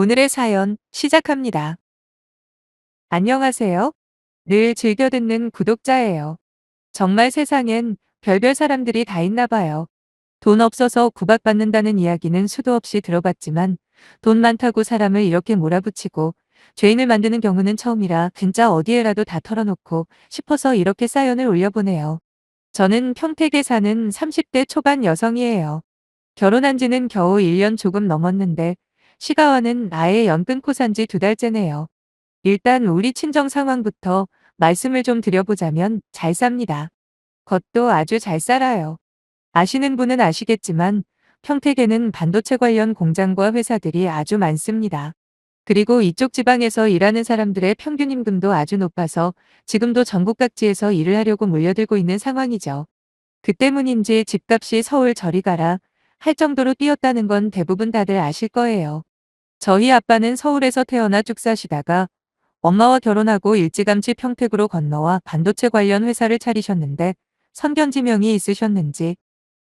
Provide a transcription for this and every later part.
오늘의 사연 시작합니다. 안녕하세요. 늘 즐겨 듣는 구독자예요. 정말 세상엔 별별 사람들이 다 있나 봐요. 돈 없어서 구박받는다는 이야기는 수도 없이 들어봤지만 돈 많다고 사람을 이렇게 몰아붙이고 죄인을 만드는 경우는 처음이라 진짜 어디에라도 다 털어놓고 싶어서 이렇게 사연을 올려보네요. 저는 평택에 사는 30대 초반 여성이에요. 결혼한 지는 겨우 1년 조금 넘었는데 시가와는 아예 연 끊고 산지 2달째네요. 일단 우리 친정 상황부터 말씀을 좀 드려보자면 잘 삽니다. 겉도 아주 잘 살아요. 아시는 분은 아시겠지만 평택에는 반도체 관련 공장과 회사들이 아주 많습니다. 그리고 이쪽 지방에서 일하는 사람들의 평균 임금도 아주 높아서 지금도 전국 각지에서 일을 하려고 몰려들고 있는 상황이죠. 그 때문인지 집값이 서울 저리 가라 할 정도로 뛰었다는 건 대부분 다들 아실 거예요. 저희 아빠는 서울에서 태어나 쭉 사시다가 엄마와 결혼하고 일찌감치 평택으로 건너와 반도체 관련 회사를 차리셨는데 선견지명이 있으셨는지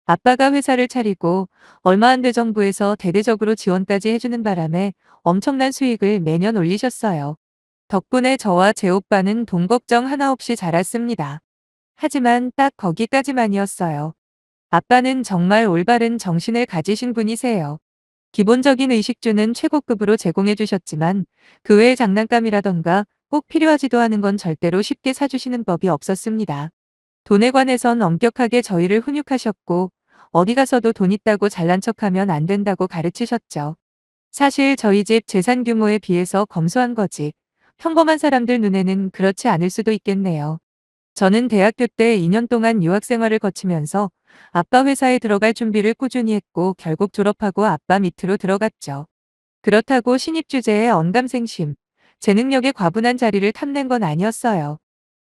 아빠가 회사를 차리고 얼마 안 돼 정부에서 대대적으로 지원까지 해주는 바람에 엄청난 수익을 매년 올리셨어요. 덕분에 저와 제 오빠는 돈 걱정 하나 없이 자랐습니다. 하지만 딱 거기까지만이었어요. 아빠는 정말 올바른 정신을 가지신 분이세요. 기본적인 의식주는 최고급으로 제공해 주셨지만 그 외의 장난감이라던가 꼭 필요하지도 않은 건 절대로 쉽게 사주시는 법이 없었습니다. 돈에 관해선 엄격하게 저희를 훈육하셨고 어디 가서도 돈 있다고 잘난 척하면 안 된다고 가르치셨죠. 사실 저희 집 재산 규모에 비해서 검소한 거지 평범한 사람들 눈에는 그렇지 않을 수도 있겠네요. 저는 대학교 때 2년 동안 유학 생활을 거치면서 아빠 회사에 들어갈 준비를 꾸준히 했고 결국 졸업하고 아빠 밑으로 들어갔죠. 그렇다고 신입 주제에 언감생심, 제 능력에 과분한 자리를 탐낸 건 아니었어요.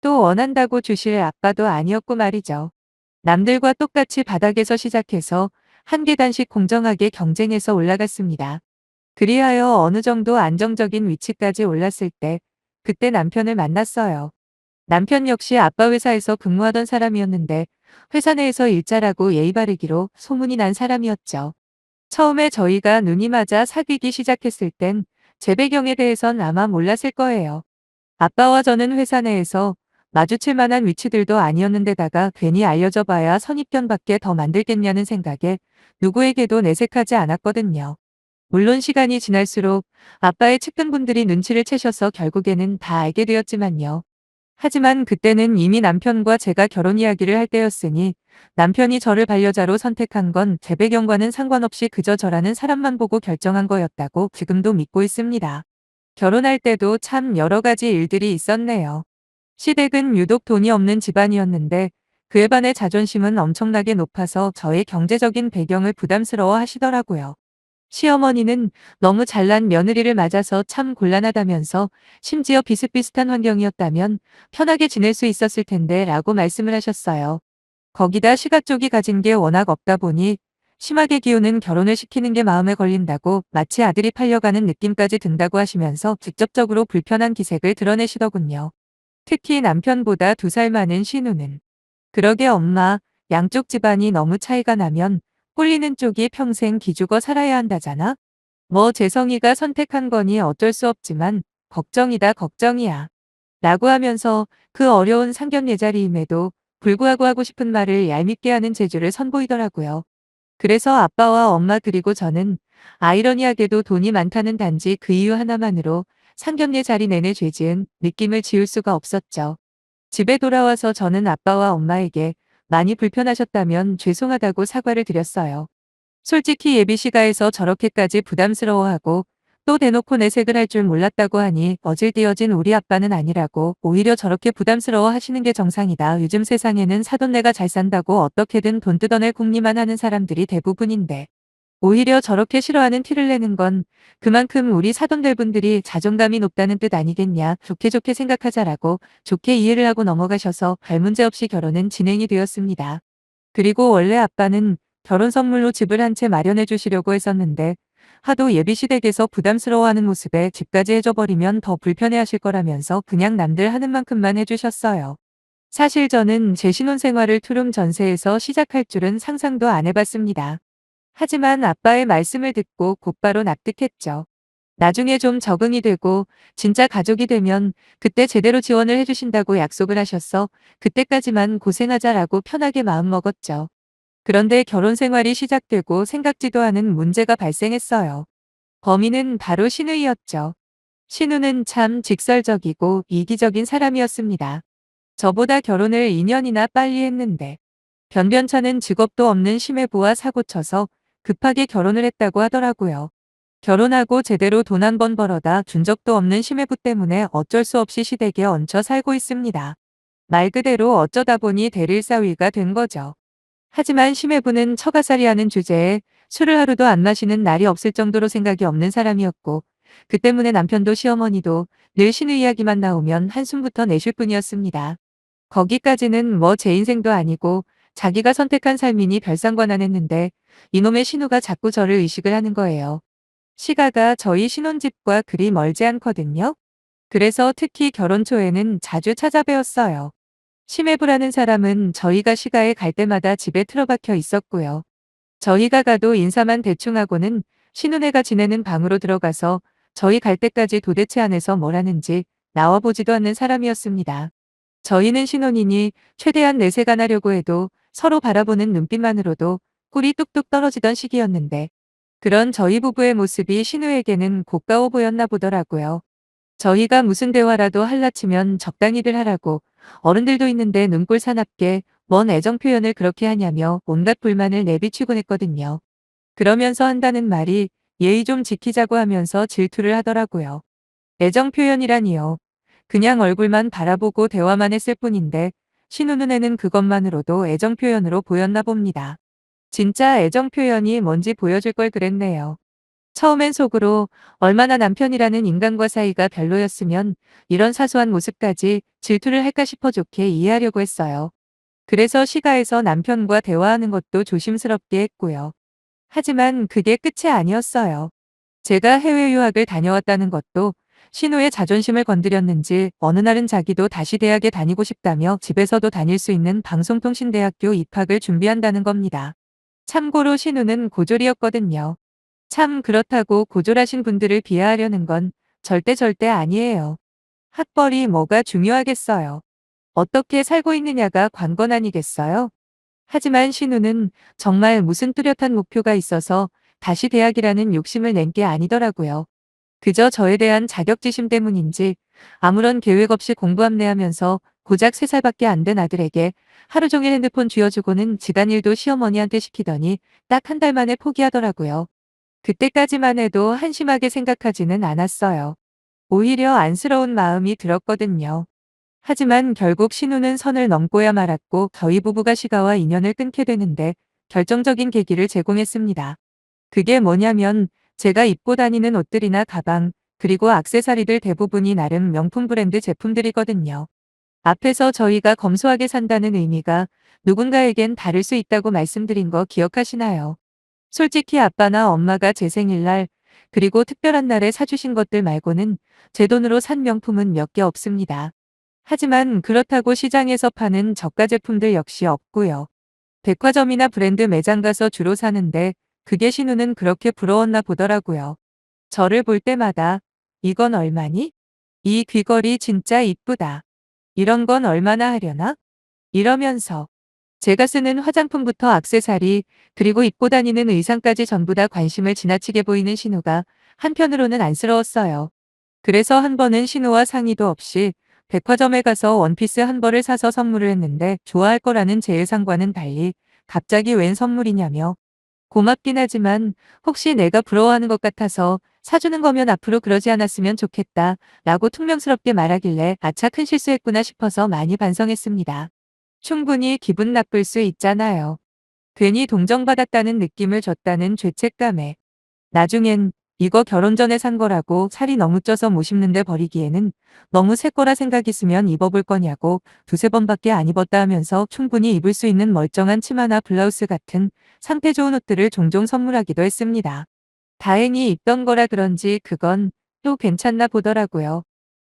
또 원한다고 주실 아빠도 아니었고 말이죠. 남들과 똑같이 바닥에서 시작해서 한 계단씩 공정하게 경쟁해서 올라갔습니다. 그리하여 어느 정도 안정적인 위치까지 올랐을 때 그때 남편을 만났어요. 남편 역시 아빠 회사에서 근무하던 사람이었는데 회사 내에서 일 잘하고 예의 바르기로 소문이 난 사람이었죠. 처음에 저희가 눈이 맞아 사귀기 시작했을 땐 제 배경에 대해선 아마 몰랐을 거예요. 아빠와 저는 회사 내에서 마주칠 만한 위치들도 아니었는데다가 괜히 알려져 봐야 선입견밖에 더 만들겠냐는 생각에 누구에게도 내색하지 않았거든요. 물론 시간이 지날수록 아빠의 측근분들이 눈치를 채셔서 결국에는 다 알게 되었지만요. 하지만 그때는 이미 남편과 제가 결혼 이야기를 할 때였으니 남편이 저를 반려자로 선택한 건 제 배경과는 상관없이 그저 저라는 사람만 보고 결정한 거였다고 지금도 믿고 있습니다. 결혼할 때도 참 여러 가지 일들이 있었네요. 시댁은 유독 돈이 없는 집안이었는데 그에 반해 자존심은 엄청나게 높아서 저의 경제적인 배경을 부담스러워 하시더라고요. 시어머니는 너무 잘난 며느리를 맞아서 참 곤란하다면서 심지어 비슷비슷한 환경이었다면 편하게 지낼 수 있었을 텐데 라고 말씀을 하셨어요. 거기다 시가 쪽이 가진 게 워낙 없다 보니 심하게 기우는 결혼을 시키는 게 마음에 걸린다고 마치 아들이 팔려가는 느낌까지 든다고 하시면서 직접적으로 불편한 기색을 드러내시더군요. 특히 남편보다 2살 많은 신우는 그러게 엄마, 양쪽 집안이 너무 차이가 나면 꼴리는 쪽이 평생 기죽어 살아야 한다잖아? 뭐 재성이가 선택한 거니 어쩔 수 없지만 걱정이다 걱정이야. 라고 하면서 그 어려운 상견례 자리임에도 불구하고 하고 싶은 말을 얄밉게 하는 재주를 선보이더라고요. 그래서 아빠와 엄마 그리고 저는 아이러니하게도 돈이 많다는 단지 그 이유 하나만으로 상견례 자리 내내 죄지은 느낌을 지울 수가 없었죠. 집에 돌아와서 저는 아빠와 엄마에게 많이 불편하셨다면 죄송하다고 사과를 드렸어요. 솔직히 예비 시가에서 저렇게까지 부담스러워하고 또 대놓고 내색을 할 줄 몰랐다고 하니 어질뛰어진 우리 아빠는 아니라고 오히려 저렇게 부담스러워 하시는 게 정상이다. 요즘 세상에는 사돈네가 잘 산다고 어떻게든 돈 뜯어낼 궁리만 하는 사람들이 대부분인데 오히려 저렇게 싫어하는 티를 내는 건 그만큼 우리 사돈들 분들이 자존감이 높다는 뜻 아니겠냐. 좋게 좋게 생각하자라고 좋게 이해를 하고 넘어가셔서 별 문제 없이 결혼은 진행이 되었습니다. 그리고 원래 아빠는 결혼 선물로 집을 한 채 마련해 주시려고 했었는데 하도 예비시댁에서 부담스러워하는 모습에 집까지 해줘버리면 더 불편해하실 거라면서 그냥 남들 하는 만큼만 해주셨어요. 사실 저는 제 신혼생활을 투룸 전세에서 시작할 줄은 상상도 안 해봤습니다. 하지만 아빠의 말씀을 듣고 곧바로 납득했죠. 나중에 좀 적응이 되고 진짜 가족이 되면 그때 제대로 지원을 해주신다고 약속을 하셔서 그때까지만 고생하자라고 편하게 마음먹었죠. 그런데 결혼 생활이 시작되고 생각지도 않은 문제가 발생했어요. 범인은 바로 신우이였죠. 신우는 참 직설적이고 이기적인 사람이었습니다. 저보다 결혼을 2년이나 빨리 했는데 변변찮은 직업도 없는 심해부와 사고쳐서 급하게 결혼을 했다고 하더라고요. 결혼하고 제대로 돈 한 번 벌어다 준 적도 없는 심해부 때문에 어쩔 수 없이 시댁에 얹혀 살고 있습니다. 말 그대로 어쩌다 보니 대릴사위가 된 거죠. 하지만 심해부는 처가살이하는 주제에 술을 하루도 안 마시는 날이 없을 정도로 생각이 없는 사람이었고 그 때문에 남편도 시어머니도 늘 신우 이야기만 나오면 한숨부터 내쉴 뿐이었습니다. 거기까지는 뭐 제 인생도 아니고 자기가 선택한 삶이니 별 상관 안 했는데 이놈의 신우가 자꾸 저를 의식을 하는 거예요. 시가가 저희 신혼집과 그리 멀지 않거든요. 그래서 특히 결혼 초에는 자주 찾아뵈었어요. 심해부라는 사람은 저희가 시가에 갈 때마다 집에 틀어박혀 있었고요. 저희가 가도 인사만 대충 하고는 신우네가 지내는 방으로 들어가서 저희 갈 때까지 도대체 안에서 뭘 하는지 나와보지도 않는 사람이었습니다. 저희는 신혼이니 최대한 내색가 나려고 해도 서로 바라보는 눈빛만으로도 꿀이 뚝뚝 떨어지던 시기였는데 그런 저희 부부의 모습이 신우에게는 고가워 보였나 보더라고요. 저희가 무슨 대화라도 할라치면 적당히들 하라고 어른들도 있는데 눈꼴 사납게 뭔 애정 표현을 그렇게 하냐며 온갖 불만을 내비치곤 했거든요. 그러면서 한다는 말이 예의 좀 지키자고 하면서 질투를 하더라고요. 애정 표현이라니요. 그냥 얼굴만 바라보고 대화만 했을 뿐인데 신우 눈에는 그것만으로도 애정 표현으로 보였나 봅니다. 진짜 애정 표현이 뭔지 보여줄 걸 그랬네요. 처음엔 속으로 얼마나 남편이라는 인간과 사이가 별로였으면 이런 사소한 모습까지 질투를 할까 싶어 좋게 이해하려고 했어요. 그래서 시가에서 남편과 대화하는 것도 조심스럽게 했고요. 하지만 그게 끝이 아니었어요. 제가 해외 유학을 다녀왔다는 것도 신우의 자존심을 건드렸는지 어느 날은 자기도 다시 대학에 다니고 싶다며 집에서도 다닐 수 있는 방송통신대학교 입학을 준비한다는 겁니다. 참고로 신우는 고졸이었거든요. 참 그렇다고 고졸하신 분들을 비하하려는 건 절대 아니에요. 학벌이 뭐가 중요하겠어요. 어떻게 살고 있느냐가 관건 아니겠어요? 하지만 신우는 정말 무슨 뚜렷한 목표가 있어서 다시 대학이라는 욕심을 낸 게 아니더라고요. 그저 저에 대한 자격지심 때문인지 아무런 계획 없이 공부 암내하면서 고작 3살밖에 안 된 아들에게 하루 종일 핸드폰 쥐어주고는 집안일도 시어머니한테 시키더니 딱 한 달 만에 포기하더라고요. 그때까지만 해도 한심하게 생각하지는 않았어요. 오히려 안쓰러운 마음이 들었거든요. 하지만 결국 신우는 선을 넘고야 말았고 저희 부부가 시가와 인연을 끊게 되는데 결정적인 계기를 제공했습니다. 그게 뭐냐면 제가 입고 다니는 옷들이나 가방, 그리고 액세서리들 대부분이 나름 명품 브랜드 제품들이거든요. 앞에서 저희가 검소하게 산다는 의미가 누군가에겐 다를 수 있다고 말씀드린 거 기억하시나요? 솔직히 아빠나 엄마가 제 생일날, 그리고 특별한 날에 사주신 것들 말고는 제 돈으로 산 명품은 몇 개 없습니다. 하지만 그렇다고 시장에서 파는 저가 제품들 역시 없고요. 백화점이나 브랜드 매장 가서 주로 사는데 그게 신우는 그렇게 부러웠나 보더라고요. 저를 볼 때마다 이건 얼마니? 이 귀걸이 진짜 이쁘다. 이런 건 얼마나 하려나? 이러면서 제가 쓰는 화장품부터 액세서리, 그리고 입고 다니는 의상까지 전부 다 관심을 지나치게 보이는 신우가 한편으로는 안쓰러웠어요. 그래서 한 번은 신우와 상의도 없이 백화점에 가서 원피스 한 벌을 사서 선물을 했는데 좋아할 거라는 제 예상과는 달리 갑자기 웬 선물이냐며 고맙긴 하지만 혹시 내가 부러워하는 것 같아서 사주는 거면 앞으로 그러지 않았으면 좋겠다 라고 퉁명스럽게 말하길래 아차 큰 실수했구나 싶어서 많이 반성했습니다. 충분히 기분 나쁠 수 있잖아요. 괜히 동정받았다는 느낌을 줬다는 죄책감에. 나중엔 이거 결혼 전에 산 거라고 살이 너무 쪄서 못 입는데 버리기에는 너무 새 거라 생각 있으면 입어볼 거냐고 두세 번밖에 안 입었다 하면서 충분히 입을 수 있는 멀쩡한 치마나 블라우스 같은 상태 좋은 옷들을 종종 선물하기도 했습니다. 다행히 입던 거라 그런지 그건 또 괜찮나 보더라고요.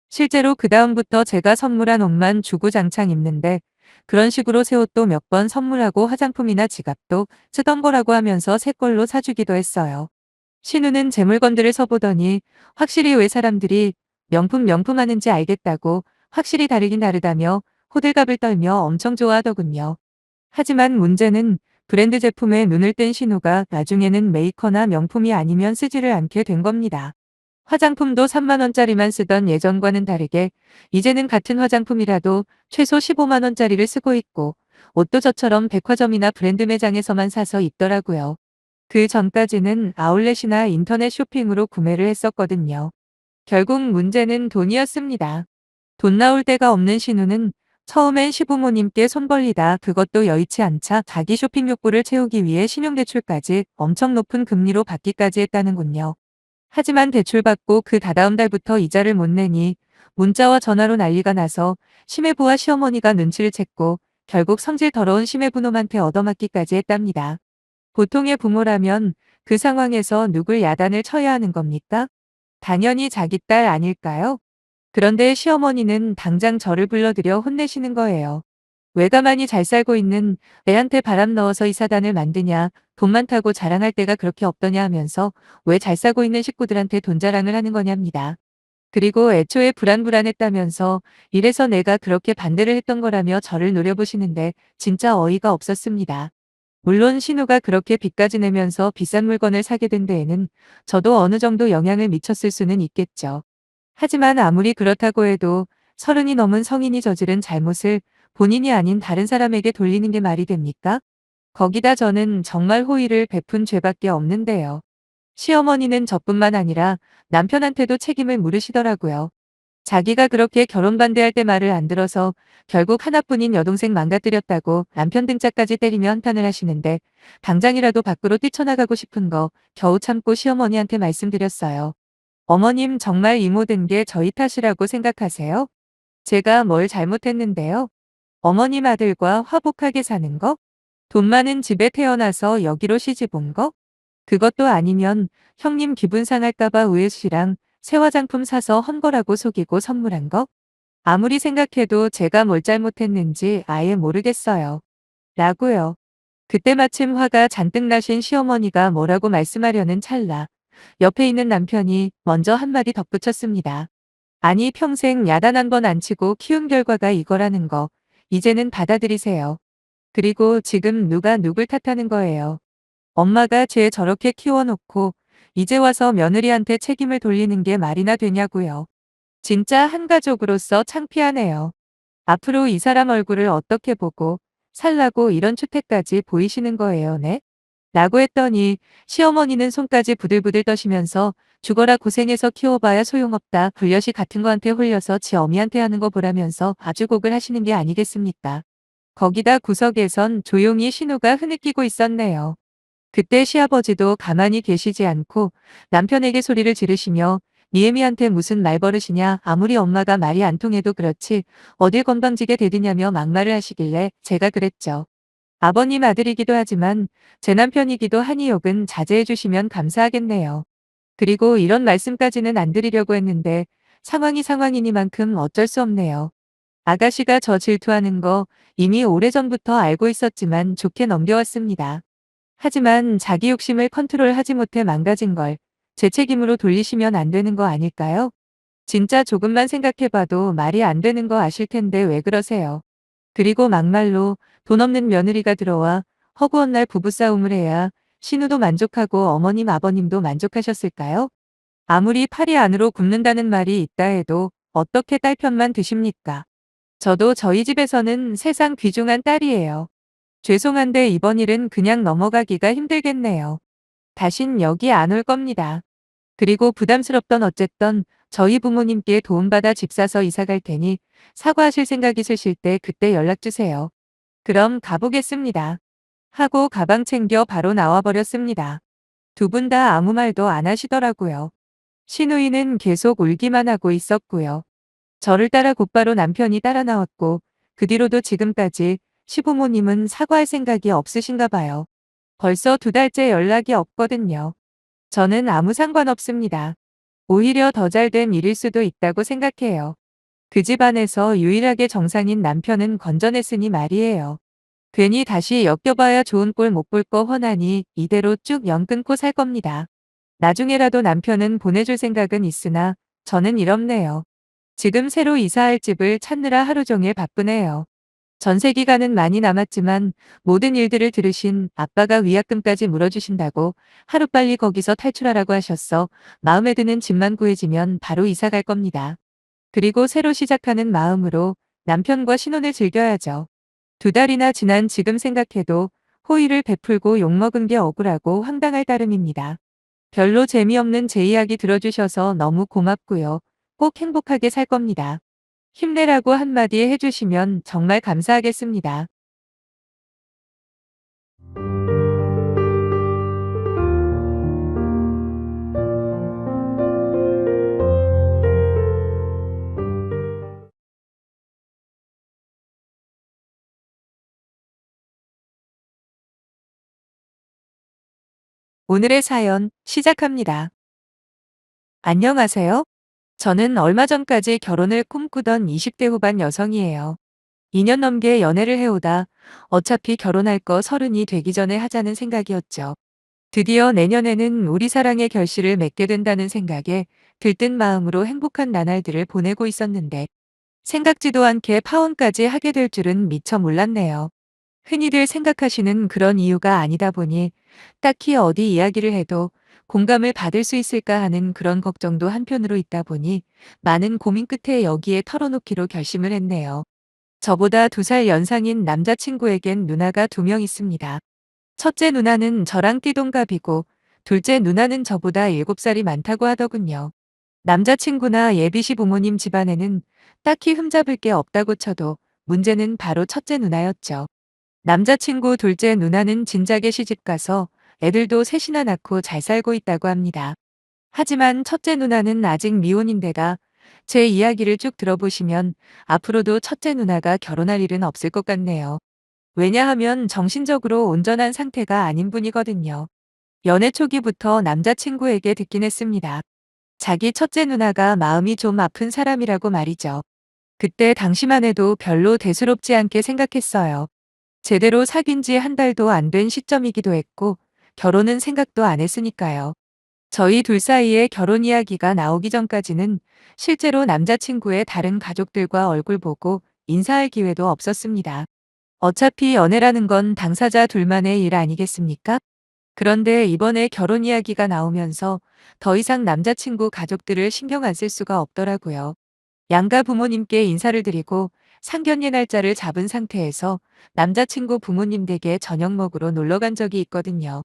실제로 그다음부터 제가 선물한 옷만 주구장창 입는데 그런 식으로 새 옷도 몇 번 선물하고 화장품이나 지갑도 쓰던 거라고 하면서 새 걸로 사주기도 했어요. 신우는 제 물건들을 서보더니 확실히 왜 사람들이 명품 하는지 알겠다고 확실히 다르긴 다르다며 호들갑을 떨며 엄청 좋아하더군요. 하지만 문제는 브랜드 제품에 눈을 뜬 신우가 나중에는 메이커나 명품이 아니면 쓰지를 않게 된 겁니다. 화장품도 3만 원짜리만 쓰던 예전과는 다르게 이제는 같은 화장품이라도 최소 15만 원짜리를 쓰고 있고 옷도 저처럼 백화점이나 브랜드 매장에서만 사서 입더라고요. 그 전까지는 아울렛이나 인터넷 쇼핑으로 구매를 했었거든요. 결국 문제는 돈이었습니다. 돈 나올 데가 없는 신우는 처음엔 시부모님께 손 벌리다 그것도 여의치 않자 자기 쇼핑 욕구를 채우기 위해 신용대출까지 엄청 높은 금리로 받기까지 했다는군요. 하지만 대출받고 그 다다음 달부터 이자를 못 내니 문자와 전화로 난리가 나서 시매부와 시어머니가 눈치를 챘고 결국 성질 더러운 시매부놈한테 얻어맞기까지 했답니다. 보통의 부모라면 그 상황에서 누굴 야단을 쳐야 하는 겁니까? 당연히 자기 딸 아닐까요? 그런데 시어머니는 당장 저를 불러들여 혼내시는 거예요. 왜 가만히 잘 살고 있는 애한테 바람 넣어서 이 사단을 만드냐, 돈 많다고 자랑할 데가 그렇게 없더냐 하면서 왜 잘 살고 있는 식구들한테 돈 자랑을 하는 거냐입니다. 그리고 애초에 불안했다면서 이래서 내가 그렇게 반대를 했던 거라며 저를 노려보시는데 진짜 어이가 없었습니다. 물론 신우가 그렇게 빚까지 내면서 비싼 물건을 사게 된 데에는 저도 어느 정도 영향을 미쳤을 수는 있겠죠. 하지만 아무리 그렇다고 해도 30이 넘은 성인이 저지른 잘못을 본인이 아닌 다른 사람에게 돌리는 게 말이 됩니까? 거기다 저는 정말 호의를 베푼 죄밖에 없는데요. 시어머니는 저뿐만 아니라 남편한테도 책임을 물으시더라고요. 자기가 그렇게 결혼 반대할 때 말을 안 들어서 결국 하나뿐인 여동생 망가뜨렸다고 남편 등짝까지 때리며 한탄을 하시는데 당장이라도 밖으로 뛰쳐나가고 싶은 거 겨우 참고 시어머니한테 말씀드렸어요. 어머님 정말 이 모든 게 저희 탓이라고 생각하세요? 제가 뭘 잘못했는데요? 어머님 아들과 화복하게 사는 거? 돈 많은 집에 태어나서 여기로 시집 온 거? 그것도 아니면 형님 기분 상할까봐 우혜수씨랑 새 화장품 사서 헌 거라고 속이고 선물한 거? 아무리 생각해도 제가 뭘 잘못했는지 아예 모르겠어요. 라고요. 그때 마침 화가 잔뜩 나신 시어머니가 뭐라고 말씀하려는 찰나 옆에 있는 남편이 먼저 한마디 덧붙였습니다. 아니 평생 야단 한 번 안 치고 키운 결과가 이거라는 거 이제는 받아들이세요. 그리고 지금 누가 누굴 탓하는 거예요. 엄마가 쟤 저렇게 키워놓고 이제 와서 며느리한테 책임을 돌리는 게 말이나 되냐고요. 진짜 한 가족으로서 창피하네요. 앞으로 이 사람 얼굴을 어떻게 보고 살라고 이런 추태까지 보이시는 거예요, 네? 라고 했더니 시어머니는 손까지 부들부들 떠시면서 죽어라 고생해서 키워봐야 소용없다. 불려시 같은 거한테 홀려서 지 어미한테 하는 거 보라면서 아주 곡을 하시는 게 아니겠습니까? 거기다 구석에선 조용히 신우가 흐느끼고 있었네요. 그때 시아버지도 가만히 계시지 않고 남편에게 소리를 지르시며 니애미한테 무슨 말버릇이냐 아무리 엄마가 말이 안 통해도 그렇지 어딜 건방지게 대드냐며 막말을 하시길래 제가 그랬죠. 아버님 아들이기도 하지만 제 남편이기도 하니 욕은 자제해 주시면 감사하겠네요. 그리고 이런 말씀까지는 안 드리려고 했는데 상황이 상황이니만큼 어쩔 수 없네요. 아가씨가 저 질투하는 거 이미 오래전부터 알고 있었지만 좋게 넘겨왔습니다. 하지만 자기 욕심을 컨트롤하지 못해 망가진 걸 제 책임으로 돌리시면 안 되는 거 아닐까요? 진짜 조금만 생각해봐도 말이 안 되는 거 아실 텐데 왜 그러세요? 그리고 막말로 돈 없는 며느리가 들어와 허구한 날 부부싸움을 해야 신우도 만족하고 어머님 아버님도 만족하셨을까요? 아무리 팔이 안으로 굽는다는 말이 있다 해도 어떻게 딸 편만 드십니까? 저도 저희 집에서는 세상 귀중한 딸이에요. 죄송한데 이번 일은 그냥 넘어가기가 힘들겠네요. 다신 여기 안 올 겁니다. 그리고 부담스럽던 어쨌든 저희 부모님께 도움받아 집 사서 이사 갈 테니 사과하실 생각 있으실 때 그때 연락 주세요. 그럼 가보겠습니다. 하고 가방 챙겨 바로 나와버렸습니다. 두 분 다 아무 말도 안 하시더라고요. 시누이는 계속 울기만 하고 있었고요. 저를 따라 곧바로 남편이 따라 나왔고 그 뒤로도 지금까지 시부모님은 사과할 생각이 없으신가 봐요. 벌써 2달째 연락이 없거든요. 저는 아무 상관없습니다. 오히려 더 잘된 일일 수도 있다고 생각해요. 그 집안에서 유일하게 정상인 남편은 건져냈으니 말이에요. 괜히 다시 엮여봐야 좋은 꼴 못 볼 거 훤하니 이대로 쭉 연 끊고 살 겁니다. 나중에라도 남편은 보내줄 생각은 있으나 저는 일 없네요. 지금 새로 이사할 집을 찾느라 하루 종일 바쁘네요. 전세 기간은 많이 남았지만 모든 일들을 들으신 아빠가 위약금까지 물어주신다고 하루빨리 거기서 탈출하라고 하셨어. 마음에 드는 집만 구해지면 바로 이사 갈 겁니다. 그리고 새로 시작하는 마음으로 남편과 신혼을 즐겨야죠. 2달이나 지난 지금 생각해도 호의를 베풀고 욕먹은 게 억울하고 황당할 따름입니다. 별로 재미없는 제 이야기 들어주셔서 너무 고맙고요. 꼭 행복하게 살 겁니다. 힘내라고 한마디 해주시면 정말 감사하겠습니다. 오늘의 사연 시작합니다. 안녕하세요. 저는 얼마 전까지 결혼을 꿈꾸던 20대 후반 여성이에요. 2년 넘게 연애를 해오다 어차피 결혼할 거 30이 되기 전에 하자는 생각이었죠. 드디어 내년에는 우리 사랑의 결실을 맺게 된다는 생각에 들뜬 마음으로 행복한 나날들을 보내고 있었는데 생각지도 않게 파혼까지 하게 될 줄은 미처 몰랐네요. 흔히들 생각하시는 그런 이유가 아니다 보니 딱히 어디 이야기를 해도 공감을 받을 수 있을까 하는 그런 걱정도 한편으로 있다 보니 많은 고민 끝에 여기에 털어놓기로 결심을 했네요. 저보다 2살 연상인 남자친구에겐 누나가 2명 있습니다. 첫째 누나는 저랑 띠동갑이고 둘째 누나는 저보다 7살이 많다고 하더군요. 남자친구나 예비시 부모님 집안에는 딱히 흠잡을 게 없다고 쳐도 문제는 바로 첫째 누나였죠. 남자친구 둘째 누나는 진작에 시집가서 애들도 셋이나 낳고 잘 살고 있다고 합니다. 하지만 첫째 누나는 아직 미혼인데다 제 이야기를 쭉 들어보시면 앞으로도 첫째 누나가 결혼할 일은 없을 것 같네요. 왜냐하면 정신적으로 온전한 상태가 아닌 분이거든요. 연애 초기부터 남자친구에게 듣긴 했습니다. 자기 첫째 누나가 마음이 좀 아픈 사람이라고 말이죠. 그때 당시만 해도 별로 대수롭지 않게 생각했어요. 제대로 사귄 지 한 달도 안 된 시점이기도 했고 결혼은 생각도 안 했으니까요. 저희 둘 사이에 결혼 이야기가 나오기 전까지는 실제로 남자친구의 다른 가족들과 얼굴 보고 인사할 기회도 없었습니다. 어차피 연애라는 건 당사자 둘만의 일 아니겠습니까? 그런데 이번에 결혼 이야기가 나오면서 더 이상 남자친구 가족들을 신경 안 쓸 수가 없더라고요. 양가 부모님께 인사를 드리고 상견례 날짜를 잡은 상태에서 남자친구 부모님 댁에 저녁 먹으러 놀러 간 적이 있거든요.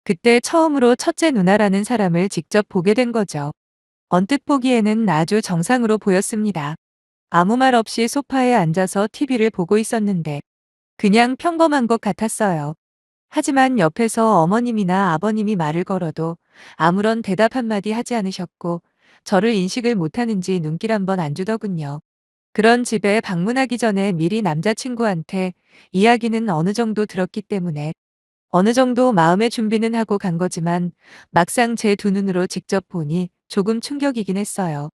그때 처음으로 첫째 누나라는 사람을 직접 보게 된 거죠. 언뜻 보기에는 아주 정상으로 보였습니다. 아무 말 없이 소파에 앉아서 TV를 보고 있었는데 그냥 평범한 것 같았어요. 하지만 옆에서 어머님이나 아버님이 말을 걸어도 아무런 대답 한마디 하지 않으셨고 저를 인식을 못하는지 눈길 한번 안 주더군요. 그런 집에 방문하기 전에 미리 남자친구한테 이야기는 어느 정도 들었기 때문에 어느 정도 마음의 준비는 하고 간 거지만 막상 제 두 눈으로 직접 보니 조금 충격이긴 했어요.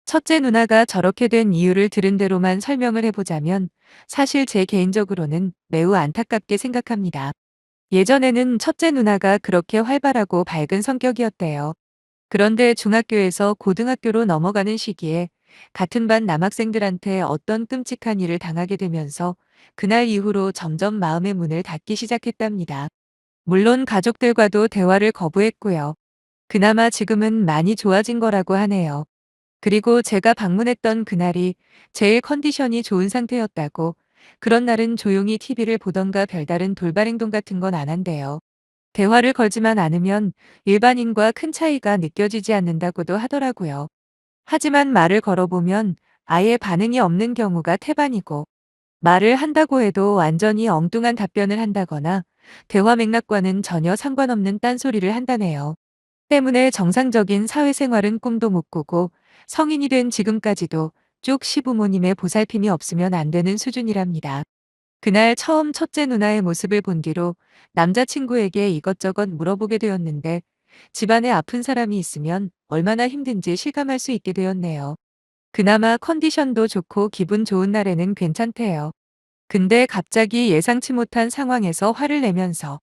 첫째 누나가 저렇게 된 이유를 들은 대로만 설명을 해보자면 사실 제 개인적으로는 매우 안타깝게 생각합니다. 예전에는 첫째 누나가 그렇게 활발하고 밝은 성격이었대요. 그런데 중학교에서 고등학교로 넘어가는 시기에 같은 반 남학생들한테 어떤 끔찍한 일을 당하게 되면서 그날 이후로 점점 마음의 문을 닫기 시작했답니다. 물론 가족들과도 대화를 거부했고요. 그나마 지금은 많이 좋아진 거라고 하네요. 그리고 제가 방문했던 그날이 제일 컨디션이 좋은 상태였다고 그런 날은 조용히 TV를 보던가 별다른 돌발 행동 같은 건 안 한대요. 대화를 걸지만 않으면 일반인과 큰 차이가 느껴지지 않는다고도 하더라고요. 하지만 말을 걸어보면 아예 반응이 없는 경우가 태반이고 말을 한다고 해도 완전히 엉뚱한 답변을 한다거나 대화 맥락과는 전혀 상관없는 딴소리를 한다네요. 때문에 정상적인 사회생활은 꿈도 못 꾸고 성인이 된 지금까지도 쭉 시부모님의 보살핌이 없으면 안 되는 수준이랍니다. 그날 처음 첫째 누나의 모습을 본 뒤로 남자친구에게 이것저것 물어보게 되었는데 집안에 아픈 사람이 있으면 얼마나 힘든지 실감할 수 있게 되었네요. 그나마 컨디션도 좋고 기분 좋은 날에는 괜찮대요. 근데 갑자기 예상치 못한 상황에서 화를 내면서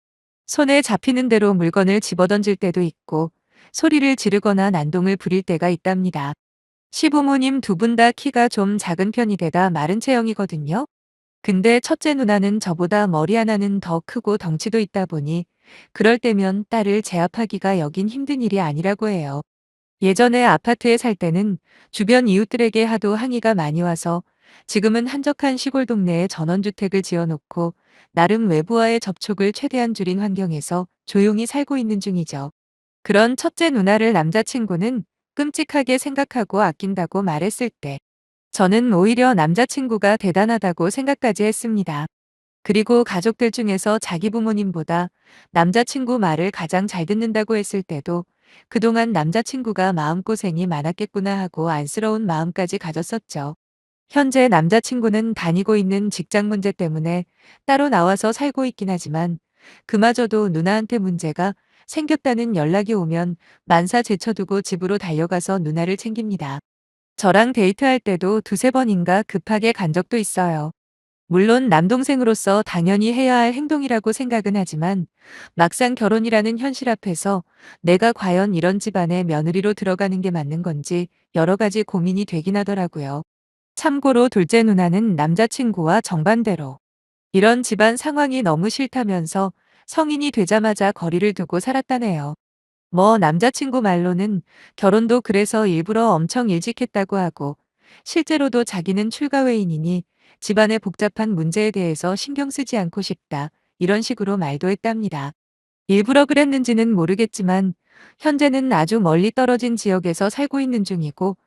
손에 잡히는 대로 물건을 집어던질 때도 있고 소리를 지르거나 난동을 부릴 때가 있답니다. 시부모님 두 분 다 키가 좀 작은 편이 되다 마른 체형이거든요. 근데 첫째 누나는 저보다 머리 하나는 더 크고 덩치도 있다 보니 그럴 때면 딸을 제압하기가 여긴 힘든 일이 아니라고 해요. 예전에 아파트에 살 때는 주변 이웃들에게 하도 항의가 많이 와서 지금은 한적한 시골 동네에 전원주택을 지어놓고 나름 외부와의 접촉을 최대한 줄인 환경에서 조용히 살고 있는 중이죠. 그런 첫째 누나를 남자친구는 끔찍하게 생각하고 아낀다고 말했을 때 저는 오히려 남자친구가 대단하다고 생각까지 했습니다. 그리고 가족들 중에서 자기 부모님보다 남자친구 말을 가장 잘 듣는다고 했을 때도 그동안 남자친구가 마음고생이 많았겠구나 하고 안쓰러운 마음까지 가졌었죠. 현재 남자친구는 다니고 있는 직장 문제 때문에 따로 나와서 살고 있긴 하지만 그마저도 누나한테 문제가 생겼다는 연락이 오면 만사 제쳐두고 집으로 달려가서 누나를 챙깁니다. 저랑 데이트할 때도 두세 번인가 급하게 간 적도 있어요. 물론 남동생으로서 당연히 해야 할 행동이라고 생각은 하지만 막상 결혼이라는 현실 앞에서 내가 과연 이런 집안의 며느리로 들어가는 게 맞는 건지 여러 가지 고민이 되긴 하더라고요. 참고로 둘째 누나는 남자친구와 정반대로 이런 집안 상황이 너무 싫다면서 성인이 되자마자 거리를 두고 살았다네요. 뭐 남자친구 말로는 결혼도 그래서 일부러 엄청 일찍 했다고 하고 실제로도 자기는 출가회인이니 집안의 복잡한 문제에 대해서 신경 쓰지 않고 싶다. 이런 식으로 말도 했답니다. 일부러 그랬는지는 모르겠지만 현재는 아주 멀리 떨어진 지역에서 살고 있는 중이고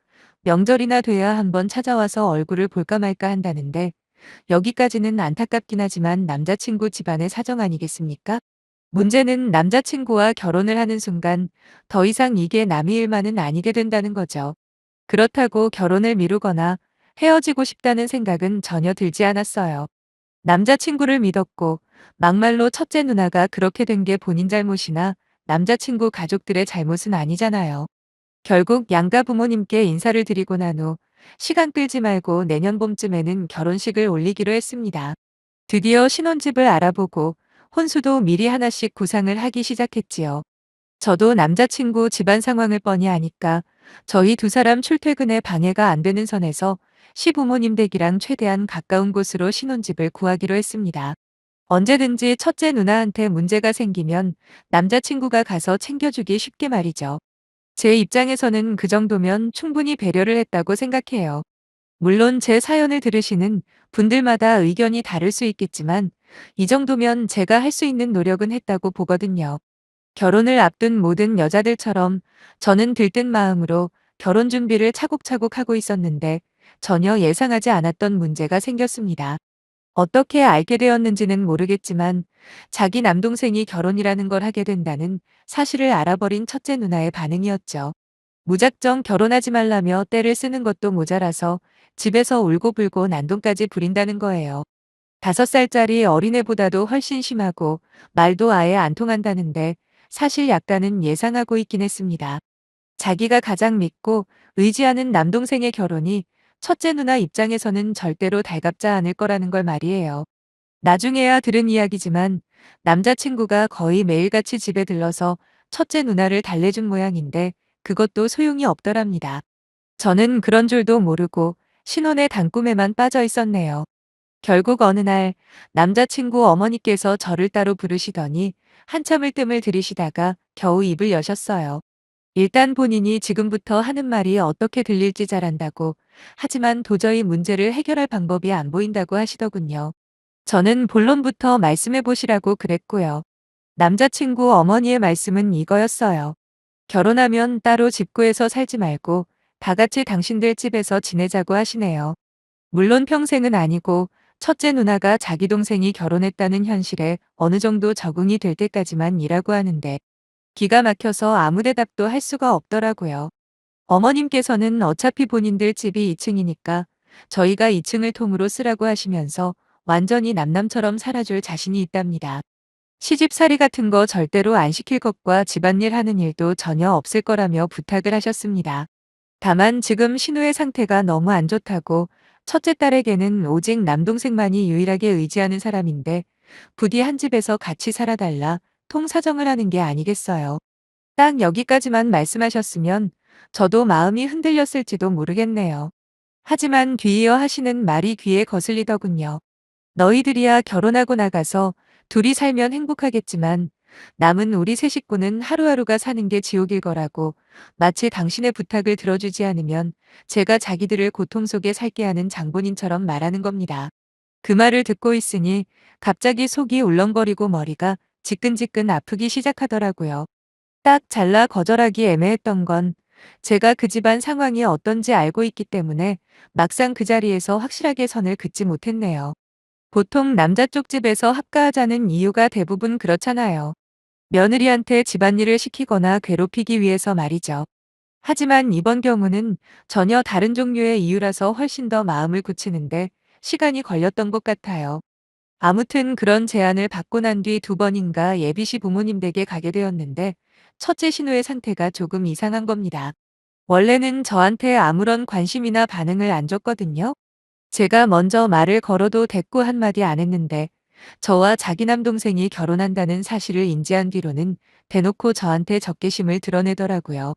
명절이나 돼야 한번 찾아와서 얼굴을 볼까 말까 한다는데 여기까지는 안타깝긴 하지만 남자친구 집안의 사정 아니겠습니까? 문제는 남자친구와 결혼을 하는 순간 더 이상 이게 남의 일만은 아니게 된다는 거죠. 그렇다고 결혼을 미루거나 헤어지고 싶다는 생각은 전혀 들지 않았어요. 남자친구를 믿었고 막말로 첫째 누나가 그렇게 된 게 본인 잘못이나 남자친구 가족들의 잘못은 아니잖아요. 결국 양가 부모님께 인사를 드리고 난 후 시간 끌지 말고 내년 봄쯤에는 결혼식을 올리기로 했습니다. 드디어 신혼집을 알아보고 혼수도 미리 하나씩 구상을 하기 시작했지요. 저도 남자친구 집안 상황을 뻔히 아니까 저희 두 사람 출퇴근에 방해가 안 되는 선에서 시부모님 댁이랑 최대한 가까운 곳으로 신혼집을 구하기로 했습니다. 언제든지 첫째 누나한테 문제가 생기면 남자친구가 가서 챙겨주기 쉽게 말이죠. 제 입장에서는 그 정도면 충분히 배려를 했다고 생각해요. 물론 제 사연을 들으시는 분들마다 의견이 다를 수 있겠지만 이 정도면 제가 할 수 있는 노력은 했다고 보거든요. 결혼을 앞둔 모든 여자들처럼 저는 들뜬 마음으로 결혼 준비를 차곡차곡 하고 있었는데 전혀 예상하지 않았던 문제가 생겼습니다. 어떻게 알게 되었는지는 모르겠지만 자기 남동생이 결혼이라는 걸 하게 된다는 사실을 알아버린 첫째 누나의 반응이었죠. 무작정 결혼하지 말라며 떼를 쓰는 것도 모자라서 집에서 울고불고 난동까지 부린다는 거예요. 5살짜리 어린애보다도 훨씬 심하고 말도 아예 안 통한다는데 사실 약간은 예상하고 있긴 했습니다. 자기가 가장 믿고 의지하는 남동생의 결혼이 첫째 누나 입장에서는 절대로 달갑지 않을 거라는 걸 말이에요. 나중에야 들은 이야기지만 남자친구가 거의 매일같이 집에 들러서 첫째 누나를 달래준 모양인데 그것도 소용이 없더랍니다. 저는 그런 줄도 모르고 신혼의 단꿈에만 빠져 있었네요. 결국 어느 날 남자친구 어머니께서 저를 따로 부르시더니 한참을 뜸을 들이시다가 겨우 입을 여셨어요. 일단 본인이 지금부터 하는 말이 어떻게 들릴지 잘 안다고 하지만 도저히 문제를 해결할 방법이 안 보인다고 하시더군요. 저는 본론부터 말씀해 보시라고 그랬고요. 남자친구 어머니의 말씀은 이거였어요. 결혼하면 따로 집 구해서 살지 말고 다 같이 당신들 집에서 지내자고 하시네요. 물론 평생은 아니고 첫째 누나가 자기 동생이 결혼했다는 현실에 어느 정도 적응이 될 때까지만 이라고 하는데 기가 막혀서 아무 대답도 할 수가 없더라고요. 어머님께서는 어차피 본인들 집이 2층이니까 저희가 2층을 통으로 쓰라고 하시면서 완전히 남남처럼 살아줄 자신이 있답니다. 시집살이 같은 거 절대로 안 시킬 것과 집안일 하는 일도 전혀 없을 거라며 부탁을 하셨습니다. 다만 지금 신우의 상태가 너무 안 좋다고 첫째 딸에게는 오직 남동생만이 유일하게 의지하는 사람인데 부디 한 집에서 같이 살아달라 통사정을 하는 게 아니겠어요. 딱 여기까지만 말씀하셨으면 저도 마음이 흔들렸을지도 모르겠네요. 하지만 뒤이어 하시는 말이 귀에 거슬리더군요. 너희들이야 결혼하고 나가서 둘이 살면 행복하겠지만 남은 우리 세 식구는 하루하루가 사는 게 지옥일 거라고, 마치 당신의 부탁을 들어주지 않으면 제가 자기들을 고통 속에 살게 하는 장본인처럼 말하는 겁니다. 그 말을 듣고 있으니 갑자기 속이 울렁거리고 머리가 지끈지끈 아프기 시작하더라고요. 딱 잘라 거절하기 애매했던 건 제가 그 집안 상황이 어떤지 알고 있기 때문에 막상 그 자리에서 확실하게 선을 긋지 못했네요. 보통 남자 쪽 집에서 합가하자는 이유가 대부분 그렇잖아요. 며느리한테 집안일을 시키거나 괴롭히기 위해서 말이죠. 하지만 이번 경우는 전혀 다른 종류의 이유라서 훨씬 더 마음을 굳히는데 시간이 걸렸던 것 같아요. 아무튼 그런 제안을 받고 난 뒤 두 번인가 예비 시 부모님 댁에 가게 되었는데 첫째 신우의 상태가 조금 이상한 겁니다. 원래는 저한테 아무런 관심이나 반응을 안 줬거든요. 제가 먼저 말을 걸어도 대꾸 한마디 안 했는데 저와 자기 남동생이 결혼한다는 사실을 인지한 뒤로는 대놓고 저한테 적개심을 드러내더라고요.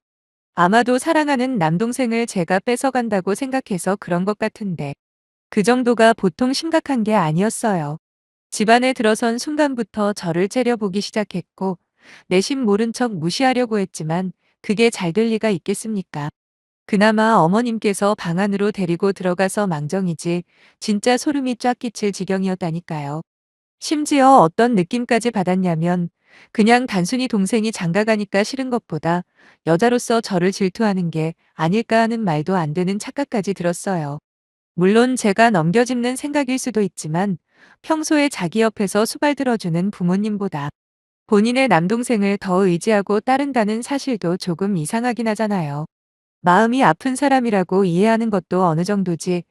아마도 사랑하는 남동생을 제가 뺏어간다고 생각해서 그런 것 같은데 그 정도가 보통 심각한 게 아니었어요. 집안에 들어선 순간부터 저를 째려보기 시작했고 내심 모른 척 무시하려고 했지만 그게 잘 될 리가 있겠습니까? 그나마 어머님께서 방 안으로 데리고 들어가서 망정이지 진짜 소름이 쫙 끼칠 지경이었다니까요. 심지어 어떤 느낌까지 받았냐면 그냥 단순히 동생이 장가가니까 싫은 것보다 여자로서 저를 질투하는 게 아닐까 하는 말도 안 되는 착각까지 들었어요. 물론 제가 넘겨짚는 생각일 수도 있지만 평소에 자기 옆에서 수발 들어주는 부모님보다 본인의 남동생을 더 의지하고 따른다는 사실도 조금 이상하긴 하잖아요. 마음이 아픈 사람이라고 이해하는 것도 어느 정도지.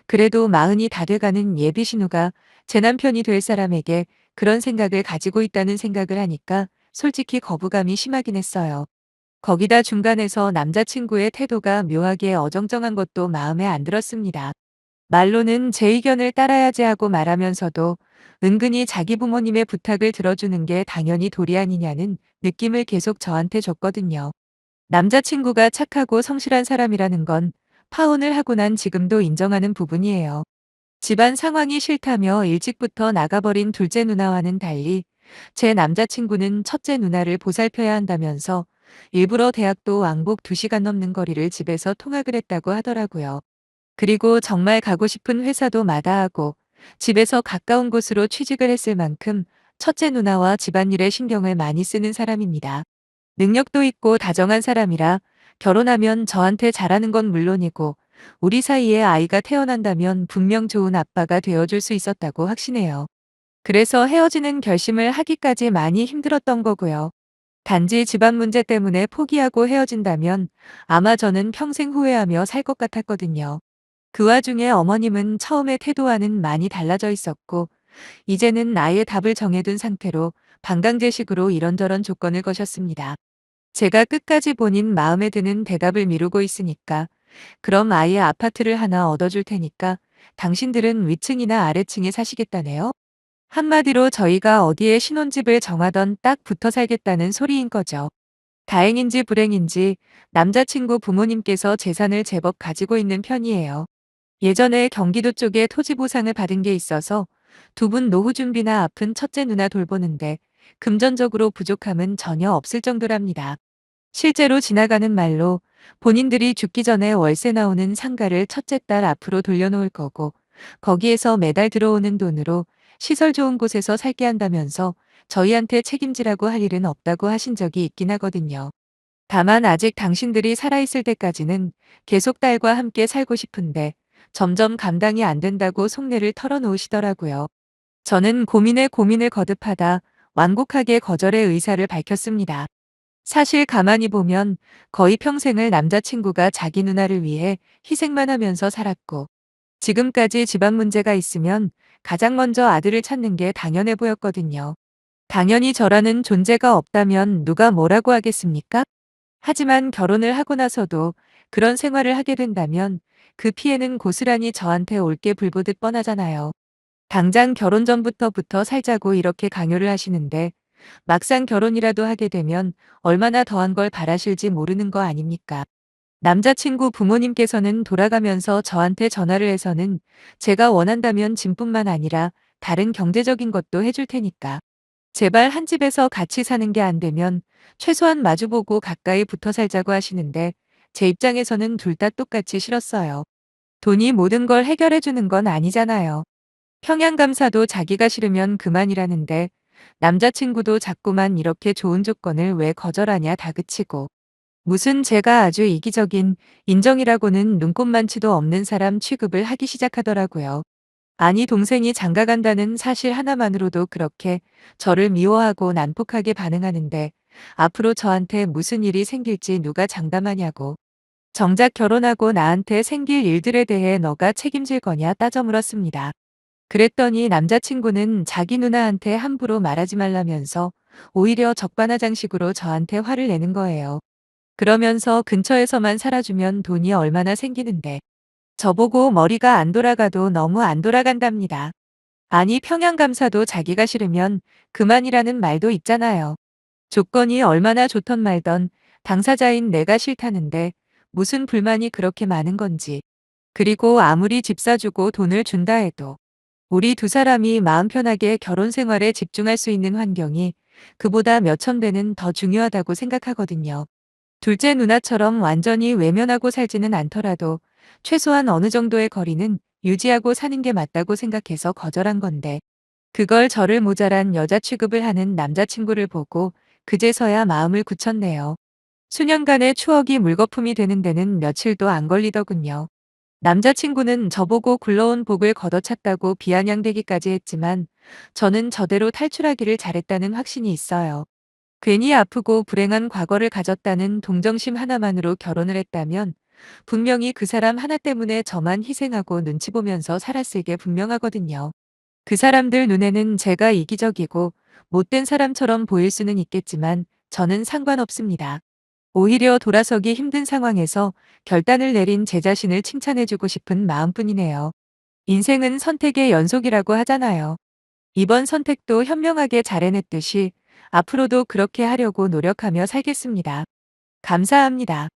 그래도 마흔이 다 돼가는 예비 신우가 제 남편이 될 사람에게 그런 생각을 가지고 있다는 생각을 하니까 솔직히 거부감이 심하긴 했어요. 거기다 중간에서 남자친구의 태도가 묘하게 어정쩡한 것도 마음에 안 들었습니다. 말로는 제 의견을 따라야지 하고 말하면서도 은근히 자기 부모님의 부탁을 들어주는 게 당연히 도리 아니냐는 느낌을 계속 저한테 줬거든요. 남자친구가 착하고 성실한 사람이라는 건 파혼을 하고 난 지금도 인정하는 부분이에요. 집안 상황이 싫다며 일찍부터 나가버린 둘째 누나와는 달리 제 남자친구는 첫째 누나를 보살펴야 한다면서 일부러 대학도 왕복 2시간 넘는 거리를 집에서 통학을 했다고 하더라고요. 그리고 정말 가고 싶은 회사도 마다하고 집에서 가까운 곳으로 취직을 했을 만큼 첫째 누나와 집안일에 신경을 많이 쓰는 사람입니다. 능력도 있고 다정한 사람이라 결혼하면 저한테 잘하는 건 물론이고 우리 사이에 아이가 태어난다면 분명 좋은 아빠가 되어줄 수 있었다고 확신해요. 그래서 헤어지는 결심을 하기까지 많이 힘들었던 거고요. 단지 집안 문제 때문에 포기하고 헤어진다면 아마 저는 평생 후회하며 살 것 같았거든요. 그 와중에 어머님은 처음의 태도와는 많이 달라져 있었고 이제는 아예 답을 정해둔 상태로 반강제식으로 이런저런 조건을 거셨습니다. 제가 끝까지 본인 마음에 드는 대답을 미루고 있으니까 그럼 아예 아파트를 하나 얻어줄 테니까 당신들은 위층이나 아래층에 사시겠다네요? 한마디로 저희가 어디에 신혼집을 정하던 딱 붙어 살겠다는 소리인 거죠. 다행인지 불행인지 남자친구 부모님께서 재산을 제법 가지고 있는 편이에요. 예전에 경기도 쪽에 토지 보상을 받은 게 있어서 두 분 노후 준비나 아픈 첫째 누나 돌보는데 금전적으로 부족함은 전혀 없을 정도랍니다. 실제로 지나가는 말로 본인들이 죽기 전에 월세 나오는 상가를 첫째 딸 앞으로 돌려놓을 거고 거기에서 매달 들어오는 돈으로 시설 좋은 곳에서 살게 한다면서 저희한테 책임지라고 할 일은 없다고 하신 적이 있긴 하거든요. 다만 아직 당신들이 살아있을 때까지는 계속 딸과 함께 살고 싶은데 점점 감당이 안 된다고 속내를 털어놓으시더라고요. 저는 고민에 고민을 거듭하다 완곡하게 거절의 의사를 밝혔습니다. 사실 가만히 보면 거의 평생을 남자친구가 자기 누나를 위해 희생만 하면서 살았고 지금까지 집안 문제가 있으면 가장 먼저 아들을 찾는 게 당연해 보였거든요. 당연히 저라는 존재가 없다면 누가 뭐라고 하겠습니까? 하지만 결혼을 하고 나서도 그런 생활을 하게 된다면 그 피해는 고스란히 저한테 올 게 불보듯 뻔하잖아요. 당장 결혼 전부터 살자고 이렇게 강요를 하시는데 막상 결혼이라도 하게 되면 얼마나 더한 걸 바라실지 모르는 거 아닙니까? 남자친구 부모님께서는 돌아가면서 저한테 전화를 해서는 제가 원한다면 짐뿐만 아니라 다른 경제적인 것도 해줄 테니까 제발 한 집에서 같이 사는 게 안 되면 최소한 마주보고 가까이 붙어 살자고 하시는데 제 입장에서는 둘 다 똑같이 싫었어요. 돈이 모든 걸 해결해 주는 건 아니잖아요. 평양감사도 자기가 싫으면 그만이라는데 남자친구도 자꾸만 이렇게 좋은 조건을 왜 거절하냐 다그치고 무슨 제가 아주 이기적인 인정이라고는 눈꼽만치도 없는 사람 취급을 하기 시작하더라고요. 아니 동생이 장가간다는 사실 하나만으로도 그렇게 저를 미워하고 난폭하게 반응하는데 앞으로 저한테 무슨 일이 생길지 누가 장담하냐고. 정작 결혼하고 나한테 생길 일들에 대해 너가 책임질 거냐 따져 물었습니다. 그랬더니 남자친구는 자기 누나한테 함부로 말하지 말라면서 오히려 적반하장식으로 저한테 화를 내는 거예요. 그러면서 근처에서만 살아주면 돈이 얼마나 생기는데 저보고 머리가 안 돌아가도 너무 안 돌아간답니다. 아니 평양감사도 자기가 싫으면 그만이라는 말도 있잖아요. 조건이 얼마나 좋던 말던 당사자인 내가 싫다는데 무슨 불만이 그렇게 많은 건지. 그리고 아무리 집 사주고 돈을 준다 해도 우리 두 사람이 마음 편하게 결혼 생활에 집중할 수 있는 환경이 그보다 몇천 배는 더 중요하다고 생각하거든요. 둘째 누나처럼 완전히 외면하고 살지는 않더라도 최소한 어느 정도의 거리는 유지하고 사는 게 맞다고 생각해서 거절한 건데 그걸 저를 모자란 여자 취급을 하는 남자친구를 보고 그제서야 마음을 굳혔네요. 수년간의 추억이 물거품이 되는 데는 며칠도 안 걸리더군요. 남자친구는 저보고 굴러온 복을 걷어찼다고 비아냥대기까지 했지만 저는 저대로 탈출하기를 잘했다는 확신이 있어요. 괜히 아프고 불행한 과거를 가졌다는 동정심 하나만으로 결혼을 했다면 분명히 그 사람 하나 때문에 저만 희생하고 눈치 보면서 살았을 게 분명하거든요. 그 사람들 눈에는 제가 이기적이고 못된 사람처럼 보일 수는 있겠지만 저는 상관없습니다. 오히려 돌아서기 힘든 상황에서 결단을 내린 제 자신을 칭찬해주고 싶은 마음뿐이네요. 인생은 선택의 연속이라고 하잖아요. 이번 선택도 현명하게 잘 해냈듯이 앞으로도 그렇게 하려고 노력하며 살겠습니다. 감사합니다.